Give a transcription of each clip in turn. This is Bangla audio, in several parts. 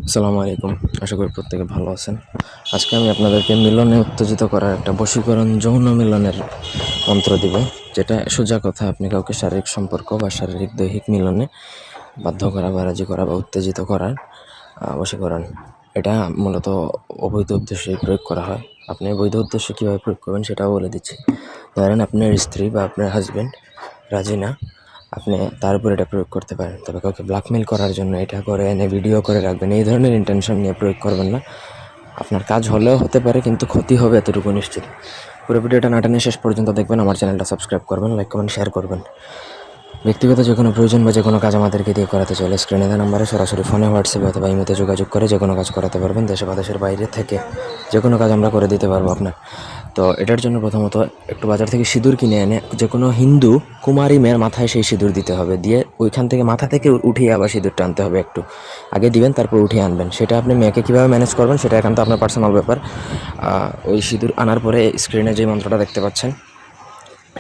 আসসালামু আলাইকুম। আশা করি প্রত্যেকে ভালো আছেন। আজকে আমি আপনাদেরকে মিলনে উত্তেজিত করার একটা বশীকরণ যৌন মিলনের মন্ত্র দিব, যেটা সোজা কথা আপনি কাউকে শারীরিক সম্পর্ক বা শারীরিক দৈহিক মিলনে বাধ্য করা বা রাজি করা বা উত্তেজিত করার বশীকরণ। এটা মূলত অবৈধ উদ্দেশ্যে প্রয়োগ করা হয়। আপনি বৈধ উদ্দেশ্যে কীভাবে প্রয়োগ করবেন সেটাও বলে দিচ্ছি। ধরেন আপনার স্ত্রী বা আপনার হাজব্যান্ড রাজি না, আপনি তার উপর এটা প্রয়োগ করতে পারেন। তবে কাউকে ব্ল্যাকমেল করার জন্য এটা করে এনে ভিডিও করে রাখবেন, এই ধরনের ইন্টেনশন নিয়ে প্রয়োগ করবেন না। আপনার কাজ হলেও হতে পারে, কিন্তু ক্ষতি হবে এতটুকু নিশ্চিত। পুরো ভিডিওটা না টেনে শেষ পর্যন্ত দেখবেন। আমার চ্যানেলটা সাবস্ক্রাইব করবেন, লাইক কমেন্ট শেয়ার করবেন। ব্যক্তিগত যে কোনো প্রয়োজন বা যে কোনো কাজ আমাদেরকে দিয়ে করাতে চাইলে স্ক্রিনে দেওয়া নাম্বারে সরাসরি ফোনে, হোয়াটসঅ্যাপে অথবা ইমেতে যোগাযোগ করে যে কোনো কাজ করাতে পারবেন। দেশে বা দেশের বাইরে থেকে যে কোনো কাজ আমরা করে দিতে পারবো আপনার। তো এটার জন্য প্রথমত একটু বাজার থেকে সিঁদুর কিনে এনে যে কোনো হিন্দু কুমারী মেয়ের মাথায় সেই সিঁদুর দিতে হবে। দিয়ে ওইখান থেকে মাথা থেকে উঠিয়ে আবার সিঁদুরটা আনতে হবে। একটু আগে দিবেন, তারপর উঠিয়ে আনবেন। সেটা আপনি মেয়েকে কীভাবে ম্যানেজ করবেন সেটা একান্ত আপনার পার্সোনাল ব্যাপার। ওই সিঁদুর আনার পরে স্ক্রিনে যে মন্ত্রটা দেখতে পাচ্ছেন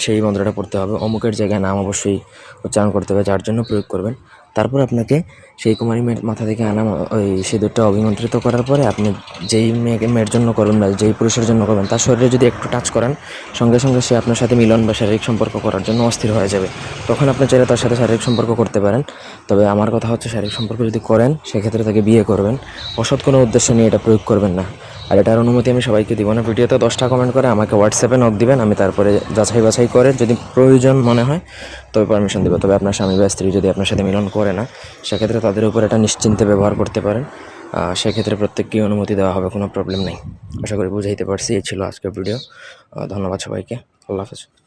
সেই মন্ত্রটা পড়তে হবে। অমুকের জায়গায় নাম অবশ্যই উচ্চারণ করতে হবে, যার জন্য প্রয়োগ করবেন। তারপর আপনাকে সেই কুমারী মেয়ের মাথা থেকে আনা ওই সিঁদুরটা অভিমন্ত্রিত করার পরে আপনি যেই মেয়ের জন্য করবেন বা যেই পুরুষের জন্য করবেন, তার শরীরে যদি একটু টাচ করেন, সঙ্গে সঙ্গে সে আপনার সাথে মিলন বা শারীরিক সম্পর্ক করার জন্য অস্থির হয়ে যাবে। তখন আপনি চাইলে তার সাথে শারীরিক সম্পর্ক করতে পারেন। তবে আমার কথা হচ্ছে, শারীরিক সম্পর্ক যদি করেন সেক্ষেত্রে তাকে বিয়ে করবেন। অসৎ কোনো উদ্দেশ্য নিয়ে এটা প্রয়োগ করবেন না। আর এটার অনুমতি আমি সবাইকে দিব না। ভিডিওতে 10টা কমেন্ট করে আমাকে হোয়াটসঅ্যাপে নক দিবেন, আমি তারপরে যাচাই বাছাই করে যদি প্রয়োজন মনে হয় তবে পারমিশন দেবো। তবে আপনার স্বামী বা স্ত্রী যদি আপনার সাথে মিলন করে না, সেক্ষেত্রে তাদের উপর এটা নিশ্চিন্তে ব্যবহার করতে পারেন। সেক্ষেত্রে প্রত্যেককে অনুমতি দেওয়া হবে, কোনো প্রবলেম নেই। আশা করি বুঝাইতে পারছি। এই ছিল আজকের ভিডিও। ধন্যবাদ সবাইকে। আল্লাহ হাফেজ।